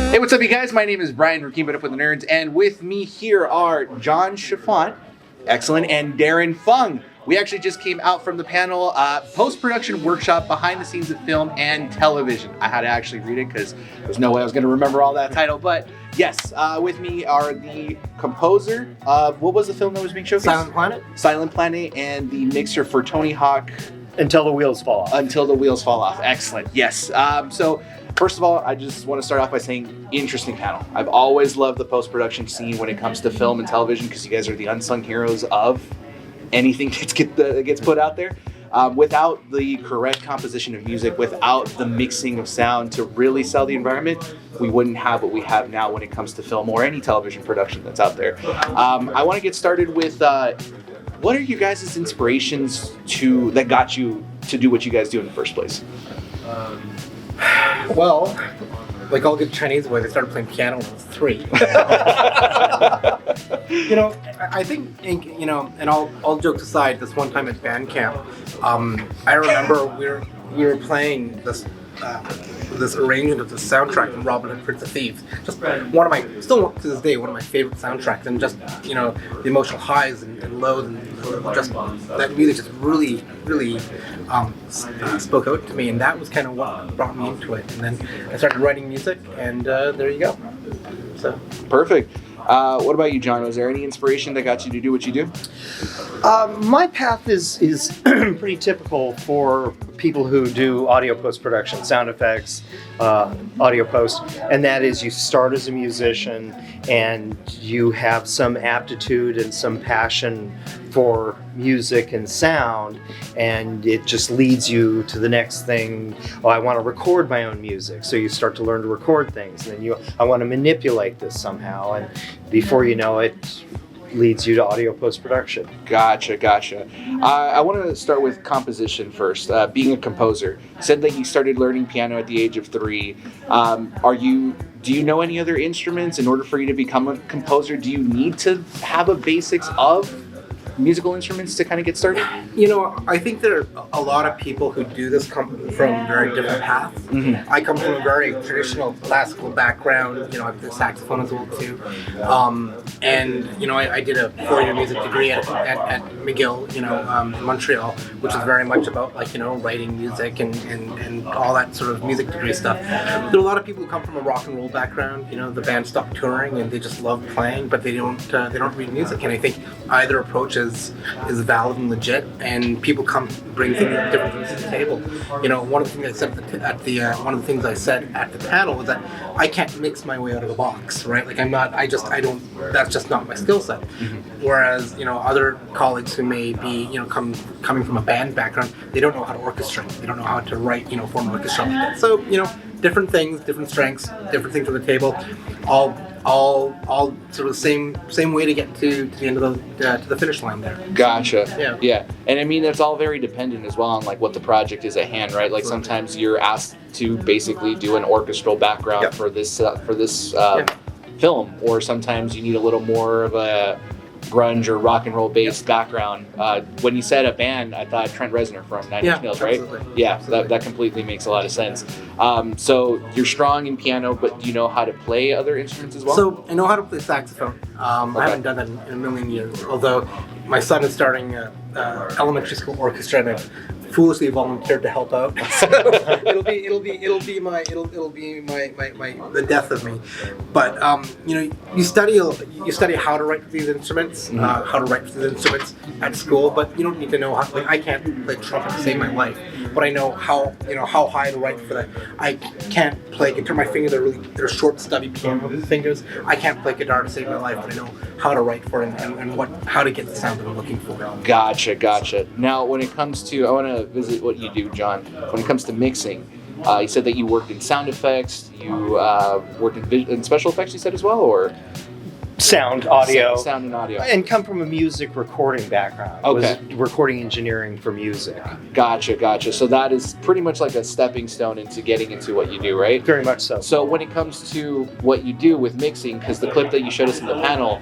Hey, what's up, you guys? My name is Bryan from Quevedo with the Nerds, and with me here are John Chaflant, excellent, and Darren Fung. We actually just came out from the panel, post-production workshop behind the scenes of film and television. I had to actually read it because there's no way I was going to remember all that title, but yes, with me are the composer of, what was the film that was being showcased? Silent Planet. Silent Planet, and the mixer for Tony Hawk. Until the Wheels Fall Off. Until the Wheels Fall Off. Excellent. Yes. So first of all, I just want to start off by saying interesting panel. I've always loved the post-production scene when it comes to film and television because you guys are the unsung heroes of anything that gets put out there. Without the correct composition of music, without the mixing of sound to really sell the environment, we wouldn't have what we have now when it comes to film or any television production that's out there. I want to get started with what are you guys' inspirations that got you to do what you guys do in the first place? Well, like all good Chinese boys, I started playing piano when I was 3. I think, and all jokes aside, this one time at band camp, I remember we were playing this arrangement of the soundtrack from Robin Hood, Prince of Thieves. Just still to this day, one of my favorite soundtracks, and just, the emotional highs and lows, and just that music just really, really spoke out to me, and that was kind of what brought me into it. And then I started writing music, and there you go. So perfect. What about you, John? Was there any inspiration that got you to do what you do? My path is pretty typical for people who do audio post-production, sound effects, audio post, and that is you start as a musician and you have some aptitude and some passion for music and sound, and it just leads you to the next thing. Oh, I want to record my own music, so you start to learn to record things, and then I want to manipulate this somehow, and before you know it, leads you to audio post-production. Gotcha. I want to start with composition first. Being a composer, you said that you started learning piano at the age of 3. Do you know any other instruments? In order for you to become a composer, do you need to have a basics of musical instruments to kind of get started? I think there are a lot of people who do this come from very different paths. Mm-hmm. I come from a very traditional classical background. I play saxophone as well too, and I did a 4-year music degree at McGill, in Montreal, which is very much about writing music and all that sort of music degree stuff. There are a lot of people who come from a rock and roll background. The band stopped touring and they just love playing, but they don't read music. And I think either approach is valid and legit, and people bring different things to the table. One of the things I said one of the things I said at the panel was that I can't mix my way out of the box, right? Like that's just not my skill set. Mm-hmm. Whereas, other colleagues who may be, coming from a band background, they don't know how to orchestrate. They don't know how to write, for an orchestra. So, different things, different strengths, different things on the table, all sort of same way to get to the end of to the finish line there. Gotcha. Yeah. And I mean, that's all very dependent as well on like what the project is at hand, right? Like sometimes you're asked to basically do an orchestral background for this film, or sometimes you need a little more of a grunge or rock and roll based background. When you said a band, I thought Trent Reznor from Nine Inch Nails, right? Absolutely. Yeah, Absolutely. That completely makes a lot of sense. So you're strong in piano, but do you know how to play other instruments as well? So I know how to play saxophone. I haven't done that in a million years, although my son is starting elementary school orchestra, and I've foolishly volunteered to help out. So it'll be the death of me. But you study how to write for these instruments, at school, but you don't need to know how. Like, I can't play trumpet to save my life, but I know how high to write for that. I can't play guitar. My fingers they're short, stubby piano fingers. I can't play guitar to save my life, but I know how to write for it and how to get the sound that I'm looking for. Gotcha. Now, when it comes to, I want to visit what you do, John. When it comes to mixing, you said that you worked in sound effects. You worked in special effects. You said as well, or sound, audio, sound and audio, and come from a music recording background. Okay, was recording engineering for music. Gotcha. So that is pretty much like a stepping stone into getting into what you do, right? Very much so. So when it comes to what you do with mixing, because the clip that you showed us in the panel,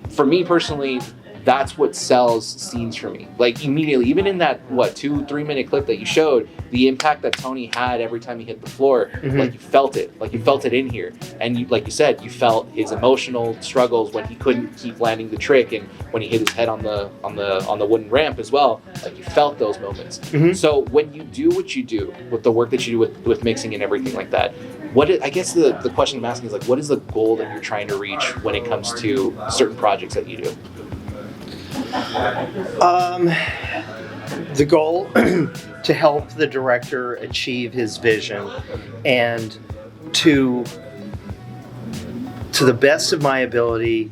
for me personally, that's what sells scenes for me. Like immediately, even in that 2-3 minute clip that you showed, the impact that Tony had every time he hit the floor, like you felt it in here. And you, like you said, you felt his emotional struggles when he couldn't keep landing the trick, and when he hit his head on the wooden ramp as well. Like you felt those moments. So when you do what you do with the work that you do with mixing and everything like that, I guess the question I'm asking is like, what is the goal that you're trying to reach when it comes to certain projects that you do? The goal to help the director achieve his vision, and to the best of my ability,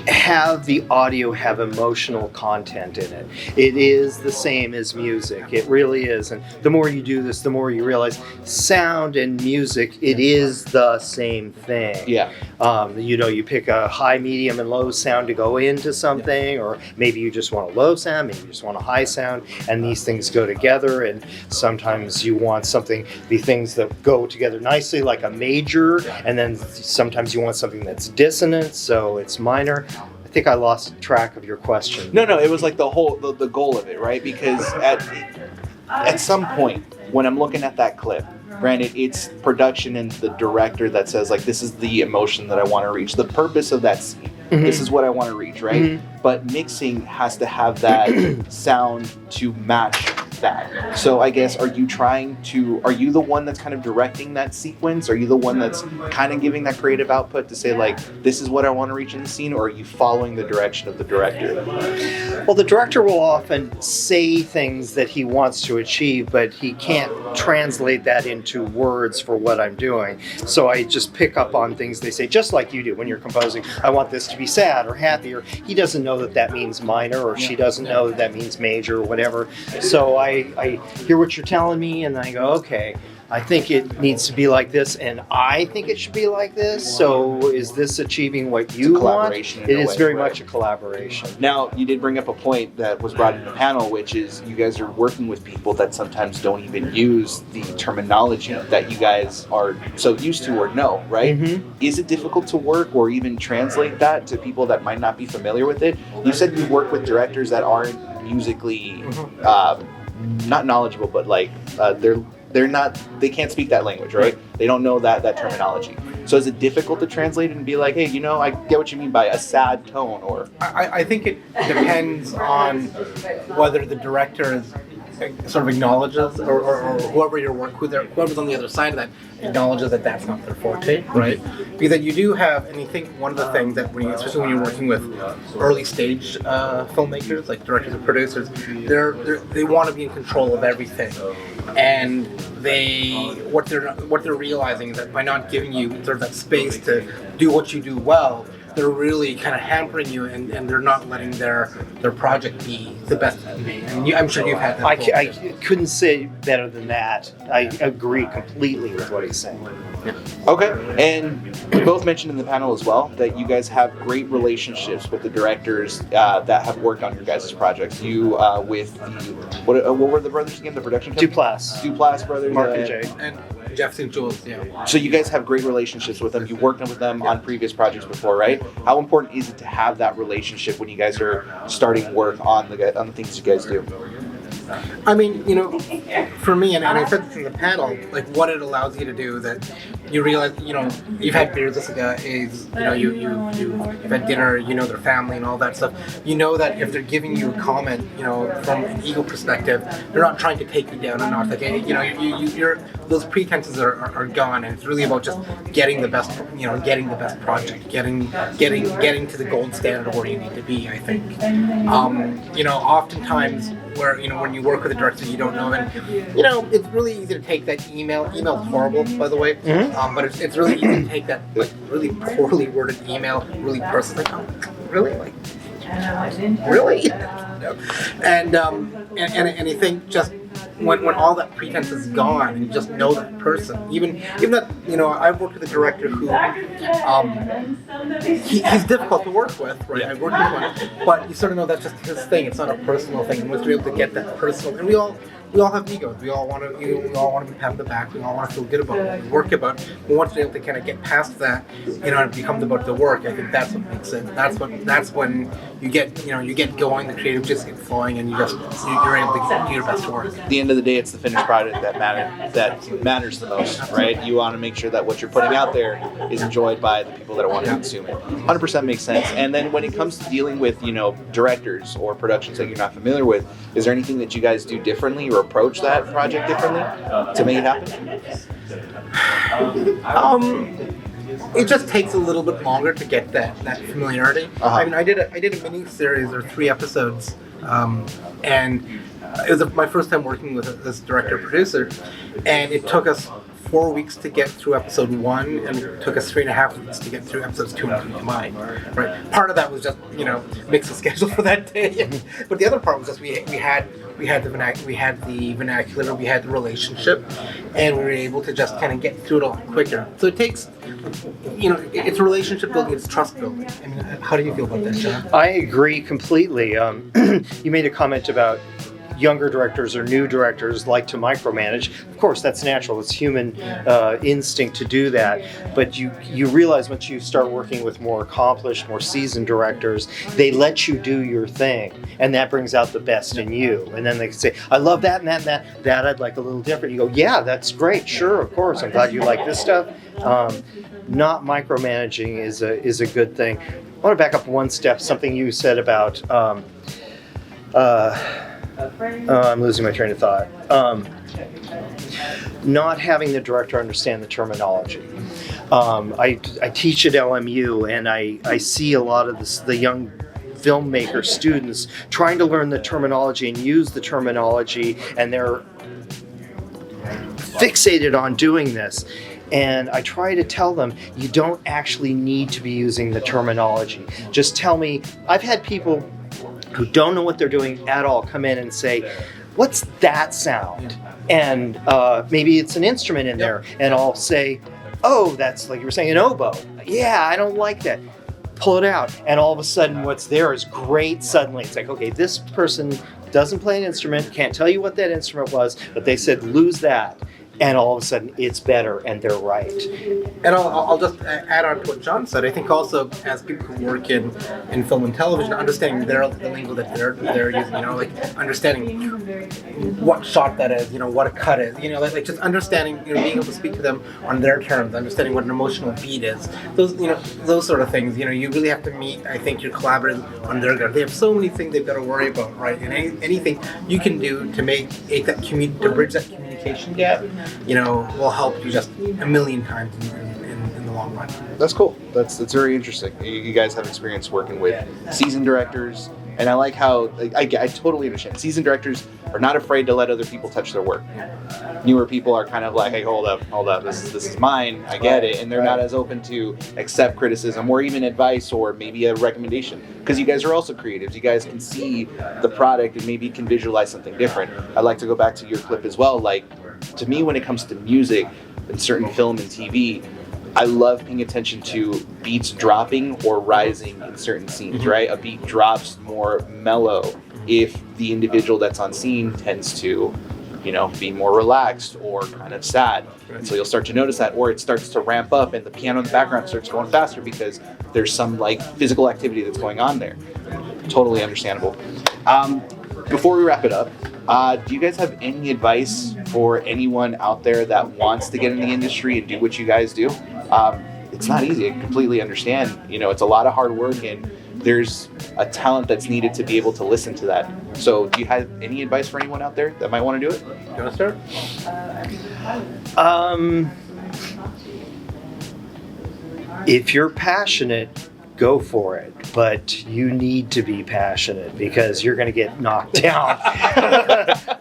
have the audio have emotional content in it. It is the same as music. It really is. And the more you do this, the more you realize sound and music, it is the same thing. Yeah. You pick a high, medium, and low sound to go into something, or maybe you just want a low sound, maybe you just want a high sound, and these things go together. And sometimes you want the things that go together nicely, like a major, and then sometimes you want something that's dissonant, so it's minor. I think I lost track of your question. No, it was like the goal of it, right? Because at some point when I'm looking at that clip, granted, it's production and the director that says like, this is the emotion that I want to reach, the purpose of that scene. This is what I want to reach, right? But mixing has to have that sound to match that. So I guess, are you the one that's kind of directing that sequence? Are you the one that's kind of giving that creative output to say like, this is what I want to reach in the scene, or are you following the direction of the director? Well, the director will often say things that he wants to achieve, but he can't translate that into words for what I'm doing. So I just pick up on things they say, just like you do when you're composing. I want this to be sad or happy, or he doesn't know that means minor, or she doesn't know that means major or whatever. So I hear what you're telling me, and I go, okay, I think it needs to be like this, and I think it should be like this. So is this achieving what you want? It is very much a collaboration. Now, you did bring up a point that was brought in the panel, which is you guys are working with people that sometimes don't even use the terminology that you guys are so used to or know, right? Is it difficult to work or even translate that to people that might not be familiar with it? You said you work with directors that aren't musically not knowledgeable, but like they can't speak that language, right? They don't know that terminology. So is it difficult to translate and be like, hey, I get what you mean by a sad tone, or? I think it depends on whether the director is sort of acknowledges, or whoever you're working with, whoever's on the other side of that acknowledges that that's not their forte, right? Because you do have, and I think one of the things that especially when you're working with early stage filmmakers, like directors and producers, they want to be in control of everything, and what they're realizing is that by not giving you sort of that space to do what you do well, they're really kind of hampering you, and they're not letting their project be the best it can be. And I'm sure you've had that. I couldn't say better than that. I agree completely with what he's saying. Okay, and we both mentioned in the panel as well that you guys have great relationships with the directors that have worked on your guys' projects. You with what were the brothers again? The production company? Duplass brothers. Mark and Jay. And Jeff St. Jules, yeah. So you guys have great relationships with them. You've worked with them on previous projects before, right? How important is it to have that relationship when you guys are starting work on the things you guys do? I mean, for me, and I said this in the panel, like what it allows you to do, that you realize, you've had beers with the guys, you've had dinner, their family and all that stuff. You know that if they're giving you a comment, from an ego perspective, they're not trying to take you down a notch. Like, you're those pretenses are gone, and it's really about just getting the best, getting the best project, getting to the gold standard of where you need to be. I think, oftentimes where when you work with a director you don't know, and it's really easy to take that email. Email's horrible, by the way, but it's really easy to take that like really poorly worded email, really personal. Like, oh, really, like, really, and I think just when all that pretense is gone and you just know that person, even that, I've worked with a director who he's difficult to work with, right? I've worked with one, but you sort of know that's just his thing. It's not a personal thing. And once you're able to get that personal, and we all have egos. We all want to have the back. We all want to feel good about what we work about. But once you're able to kind of get past that, and it becomes about the work, I think that's what makes it. That's when you get going, the creative just gets flowing, and you're able to do your best work. At the end of the day, it's the finished product that matters the most, right? You want to make sure that what you're putting out there is enjoyed by the people that want to consume it. 100% makes sense. And then when it comes to dealing with, directors or productions that you're not familiar with, is there anything that you guys do differently or approach that project differently to make it happen? It just takes a little bit longer to get that familiarity. Uh-huh. I mean, I did a mini series or 3 episodes, and it was my first time working with this director producer, and it took us 4 weeks to get through episode 1, and it took us 3.5 weeks to get through episodes 2 and 3 combined. Right. Part of that was just mix the schedule for that day, but the other part was just we had the vernacular, we had the relationship, and we were able to just kind of get through it a lot quicker. So it takes, it's relationship building, it's trust building. I mean, how do you feel about that, John? I agree completely. You made a comment about younger directors or new directors like to micromanage. Of course, that's natural. It's human instinct to do that. But you realize once you start working with more accomplished, more seasoned directors, they let you do your thing, and that brings out the best in you. And then they can say, "I love that and that and that. That I'd like a little different." You go, "Yeah, that's great. Sure, of course. I'm glad you like this stuff." Not micromanaging is a good thing. I want to back up one step. Something you said about. I'm losing my train of thought. Not having the director understand the terminology. I teach at LMU, and I see a lot of the young filmmaker students trying to learn the terminology and use the terminology, and they're fixated on doing this. And I try to tell them, you don't actually need to be using the terminology. Just tell me. I've had people who don't know what they're doing at all come in and say, "What's that sound?" And maybe it's an instrument in there, and I'll say, "Oh, that's, like you were saying, an oboe. Yeah, I don't like that." Pull it out, and all of a sudden what's there is great. Suddenly it's like, okay, this person doesn't play an instrument, can't tell you what that instrument was, but they said lose that, and all of a sudden it's better, and they're right. And I'll just add on to what John said. I think also, as people who work in film and television, understanding the lingo that they're using, like understanding what shot that is, what a cut is, like just understanding, being able to speak to them on their terms, understanding what an emotional beat is, those sort of things. You really have to meet, I think, your collaborators on their ground. They have so many things they've got to worry about, right? And anything you can do to to bridge that communication gap, will help you just a million times in the long run. That's cool. That's very interesting. You guys have experience working with seasoned directors, and I like how I totally understand. Seasoned directors are not afraid to let other people touch their work. Newer people are kind of like, "Hey, hold up, this is mine. I get it," and they're not as open to accept criticism or even advice or maybe a recommendation, because you guys are also creatives. You guys can see the product and maybe can visualize something different. I'd like to go back to your clip as well. Like, to me, when it comes to music and certain film and TV, I love paying attention to beats dropping or rising in certain scenes, right? A beat drops more mellow if the individual that's on scene tends to, be more relaxed or kind of sad. And so you'll start to notice that, or it starts to ramp up and the piano in the background starts going faster because there's some physical activity that's going on there. Totally understandable. Before we wrap it up, do you guys have any advice for anyone out there that wants to get in the industry and do what you guys do? It's not easy. I completely understand. It's a lot of hard work, and there's a talent that's needed to be able to listen to that. So do you have any advice for anyone out there that might want to do it? You want to start? If you're passionate, go for it, but you need to be passionate because you're going to get knocked down.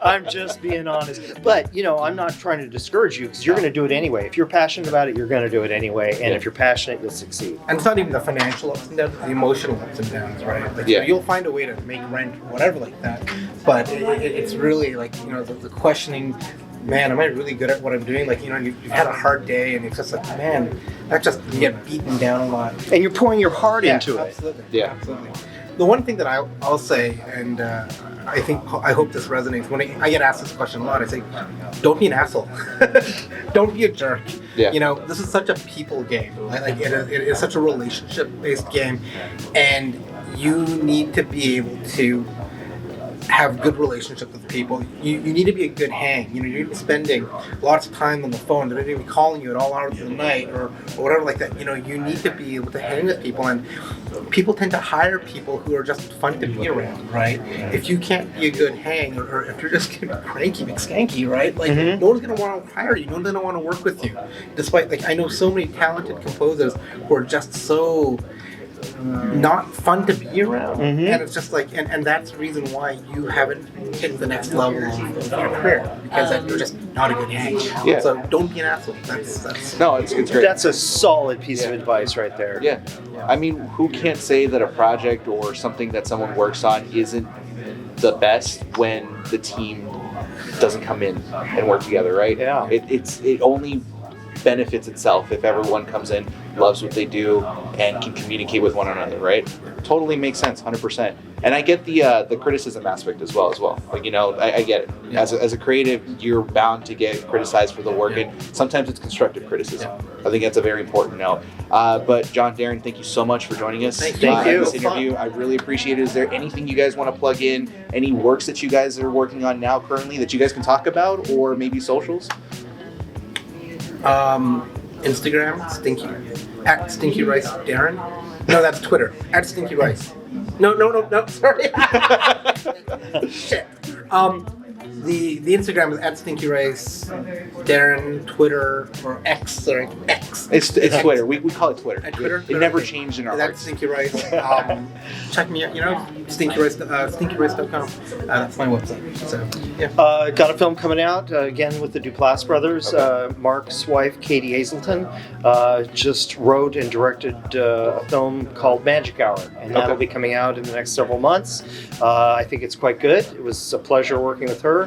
I'm just being honest. But, I'm not trying to discourage you because you're going to do it anyway. If you're passionate about it, you're going to do it anyway. And if you're passionate, you'll succeed. And it's not even the financial ups and downs, the emotional ups and downs, right? Like, you'll find a way to make rent or whatever like that. But it's really like, the questioning, man, am I really good at what I'm doing? Like, you've had a hard day and it's just like, man, you get beaten down a lot. And you're pouring your heart into absolutely. it. Yeah, absolutely. The one thing that I'll say, and I hope this resonates, when I get asked this question a lot, I say, don't be an asshole. Don't be a jerk. Yeah. This is such a people game. Like it is such a relationship-based game, and you need to be able to have good relationships with people. You need to be a good hang. You need to be spending lots of time on the phone. They're not even calling you at all hours of the night or whatever like that. You need to be able to hang with people, and people tend to hire people who are just fun to be around, right? If you can't be a good hang, or if you're just gonna be cranky, skanky, right? Like no one's gonna want to hire you. No one's gonna want to work with you. Despite, like, I know so many talented composers who are just so not fun to be around, and it's just like, and that's the reason why you haven't hit the next level of your career, because you're just not a good hang. Yeah. So don't be an asshole. That's No, it's great. That's a solid piece of advice right there. Yeah. I mean, who can't say that a project or something that someone works on isn't the best when the team doesn't come in and work together, right? Yeah. It only benefits itself if everyone comes in, loves what they do, and can communicate with one another, right? Totally makes sense, 100%. And I get the criticism aspect as well. Like, I get it. Yeah. As a creative, you're bound to get criticized for the work, and sometimes it's constructive criticism. I think that's a very important note. But John, Darren, thank you so much for joining us. Thank you. In this interview. I really appreciate it. Is there anything you guys want to plug in? Any works that you guys are working on now currently that you guys can talk about, or maybe socials? Instagram, at Stinky Rice Darren. No, that's Twitter, at Stinky Rice. No, sorry. Shit. The Instagram is at Stinky Rice Darren. Twitter, or X, sorry, X. It's Twitter. We call it Twitter. At Twitter? It never changed in our That's hearts. Stinky Rice. Check me out, stinkyrice.com. That's my website. So, yeah. Got a film coming out, again with the Duplass brothers. Okay. Mark's wife, Katie Hazelton, just wrote and directed a film called Magic Hour, and that'll be coming out in the next several months. I think it's quite good. It was a pleasure working with her.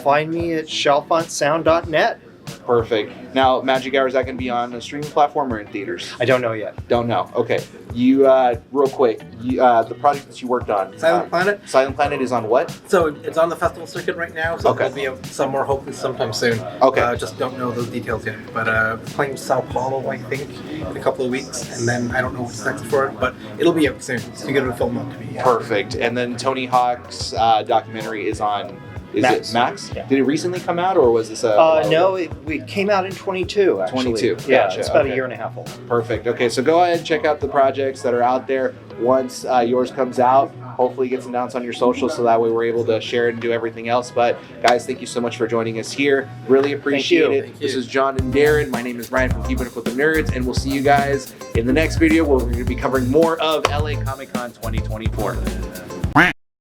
Find me at chalfantsound.net. Perfect. Now, Magic Hour, is that going to be on a streaming platform or in theaters? I don't know yet. Don't know. Okay. You, real quick, the project that you worked on. Silent Planet. Silent Planet is on what? So it's on the festival circuit right now, so Okay. it'll be out somewhere hopefully sometime soon. Okay. Just don't know those details yet. But playing Sao Paulo, I think, in a couple of weeks, and then I don't know what's next for it, but it'll be out soon. It's too good of a film not to be. Perfect. And then Tony Hawk's documentary is on. Is Max. it Max? Yeah. Did it recently come out, or was this a? No, it came out in 22, actually. 22, Yeah, gotcha, it's about okay. a year and a half old. Perfect. Okay, so go ahead and check out the projects that are out there. Once yours comes out, hopefully it gets announced on your socials, so that way we're able to share it and do everything else. But guys, thank you so much for joining us here. Really appreciate it. Thank you. This is John and Darren. My name is Bryan from Keeping Up with the Nerds, and we'll see you guys in the next video where we're going to be covering more of LA Comic Con 2024.